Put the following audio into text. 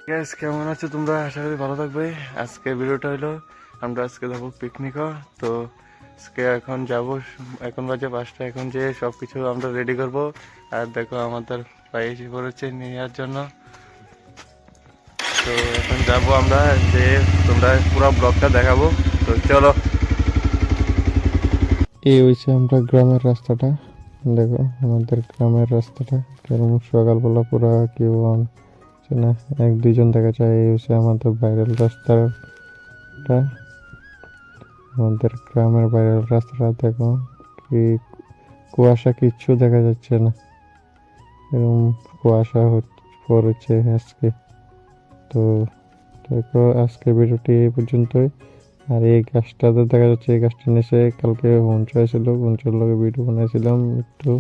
Gas কেমন আছো তোমরা? আশা করি ভালো থাকবে। আজকে ভিডিওটা হলো আমরা আজকে যাবো পিকনিক। তো আজকে এখন যাব, এখন বাজে 5টা। এখন যে সব কিছু আমরা রেডি করব। আর দেখো আমাদের ভাই এসে পড়েছে নিয়ে যাওয়ার জন্য। তো এখন যাব আমরা, যে তোমরা পুরো ব্লগটা দেখাবো। তো চলো। এই হয়েছে আমরা গ্রামের রাস্তাটা। দেখো আমাদের গ্রামের রাস্তাটা কেরম সকালবেলা পুরা কেউ আছে না, এক দুইজন দেখা যায়। এই হচ্ছে আমাদের ভাইরাল রাস্তাটা, আমাদের গ্রামের ভাইরাল রাস্তাটা। দেখো কি কুয়াশা, কিচ্ছু দেখা যাচ্ছে না, এরকম কুয়াশা পড়েছে আজকে। তো দেখো আজকে ভিডিওটি এই পর্যন্তই। আর এই গাছটাতে দেখা যাচ্ছে, এই গাছটা নিচে কালকে হুঞ্চ হয়েছিল, হুঞ্চের লগে ভিডিও বানাইছিলাম একটু।